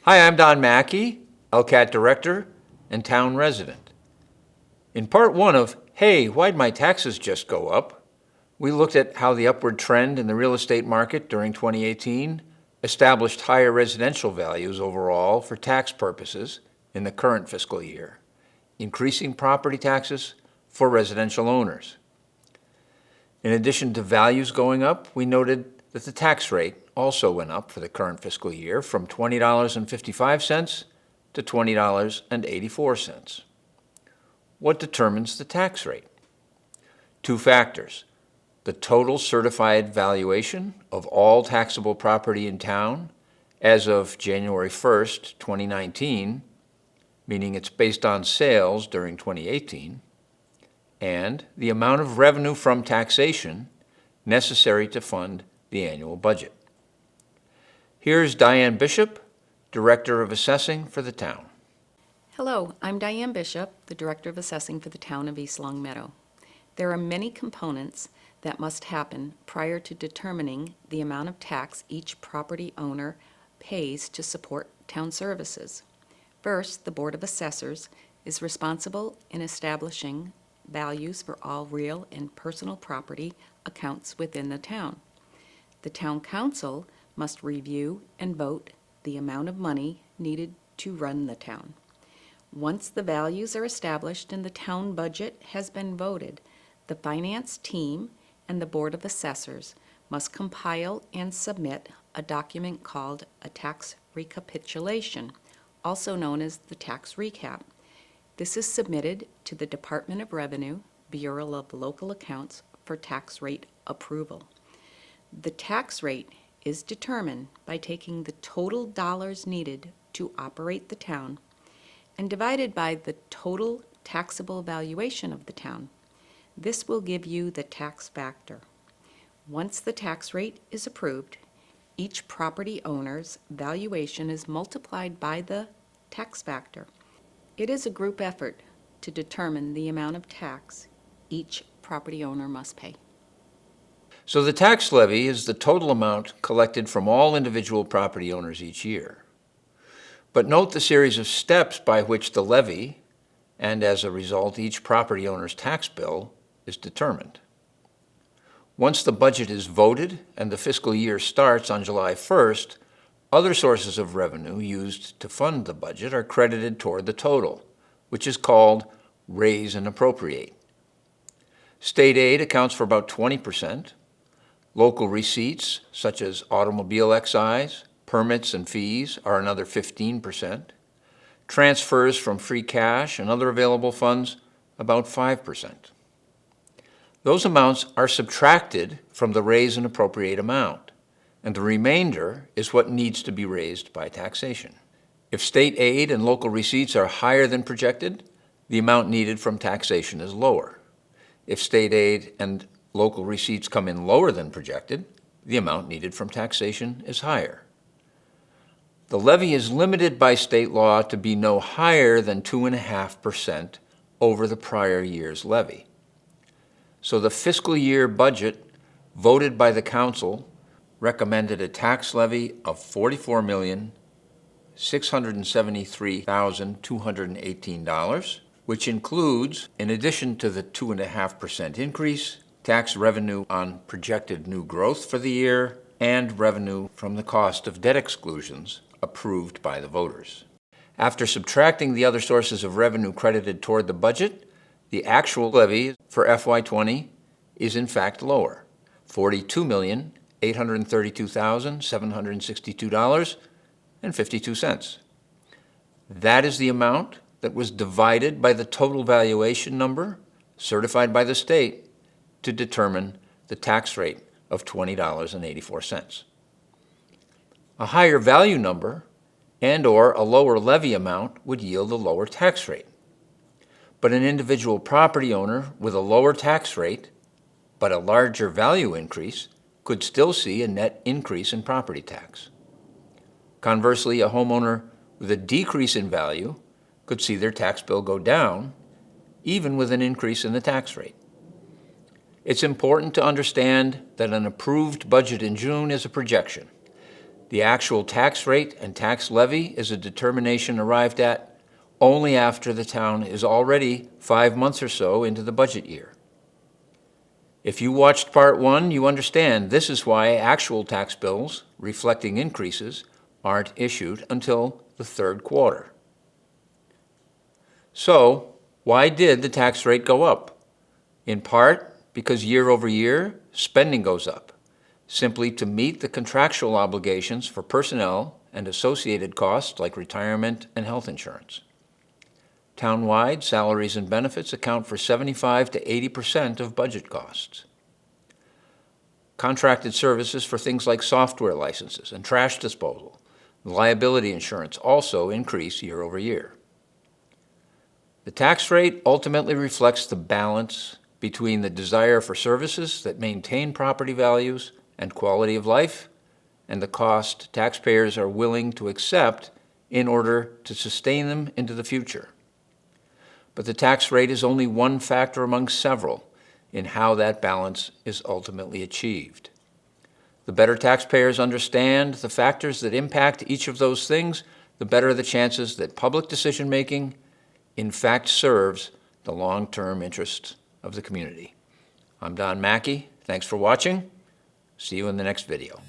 Hi, I'm Don Mackey, LCAT Director and Town Resident. In part one of Hey, Why'd My Taxes Just Go Up?, we looked at how the upward trend in the real estate market during 2018 established higher residential values overall for tax purposes in the current fiscal year, increasing property taxes for residential owners. In addition to values going up, we noted that the tax rate also went up for the current fiscal year from $20.55 to $20.84. What determines the tax rate? Two factors: the total certified valuation of all taxable property in town as of January 1st, 2019, meaning it's based on sales during 2018, and the amount of revenue from taxation necessary to fund the annual budget. Here's Diane Bishop, Director of Assessing for the town. Hello, I'm Diane Bishop, the Director of Assessing for the Town of East Longmeadow. There are many components that must happen prior to determining the amount of tax each property owner pays to support town services. First, the Board of Assessors is responsible in establishing values for all real and personal property accounts within the town. The Town Council must review and vote the amount of money needed to run the town. Once the values are established and the town budget has been voted, the finance team and the Board of Assessors must compile and submit a document called a tax recapitulation, also known as the tax recap. This is submitted to the Department of Revenue, Bureau of Local Accounts, for tax rate approval. The tax rate is determined by taking the total dollars needed to operate the town and divided by the total taxable valuation of the town. This will give you the tax factor. Once the tax rate is approved, each property owner's valuation is multiplied by the tax factor. It is a group effort to determine the amount of tax each property owner must pay. So the tax levy is the total amount collected from all individual property owners each year. But note the series of steps by which the levy, and as a result each property owner's tax bill, is determined. Once the budget is voted and the fiscal year starts on July 1st, other sources of revenue used to fund the budget are credited toward the total, which is called raise and appropriate. State aid accounts for about 20%. Local receipts, such as automobile excise, permits, and fees, are another 15%. Transfers from free cash and other available funds, about 5%. Those amounts are subtracted from the raise and appropriate amount, and the remainder is what needs to be raised by taxation. If state aid and local receipts are higher than projected, the amount needed from taxation is lower. If state aid and local receipts come in lower than projected, the amount needed from taxation is higher. The levy is limited by state law to be no higher than 2.5% over the prior year's levy. So the fiscal year budget voted by the council recommended a tax levy of $44,673,218, which includes, in addition to the 2.5% increase, tax revenue on projected new growth for the year and revenue from the cost of debt exclusions approved by the voters. After subtracting the other sources of revenue credited toward the budget, the actual levy for FY20 is in fact lower, $42,832,762.52. That is the amount that was divided by the total valuation number certified by the state to determine the tax rate of $20.84. A higher value number and/or a lower levy amount would yield a lower tax rate. But an individual property owner with a lower tax rate but a larger value increase could still see a net increase in property tax. Conversely, a homeowner with a decrease in value could see their tax bill go down, even with an increase in the tax rate. It's important to understand that an approved budget in June is a projection. The actual tax rate and tax levy is a determination arrived at only after the town is already 5 months or so into the budget year. If you watched Part 1, you understand this is why actual tax bills reflecting increases aren't issued until the third quarter. So, why did the tax rate go up? In part because year over year, spending goes up, simply to meet the contractual obligations for personnel and associated costs like retirement and health insurance. Townwide, salaries and benefits account for 75 to 80% of budget costs. Contracted services for things like software licenses and trash disposal, liability insurance also increase year over year. The tax rate ultimately reflects the balance between the desire for services that maintain property values and quality of life and the cost taxpayers are willing to accept in order to sustain them into the future. But the tax rate is only one factor among several in how that balance is ultimately achieved. The better taxpayers understand the factors that impact each of those things, the better the chances that public decision-making in fact serves the long-term interests of the community. I'm Don Mackey. Thanks for watching. See you in the next video.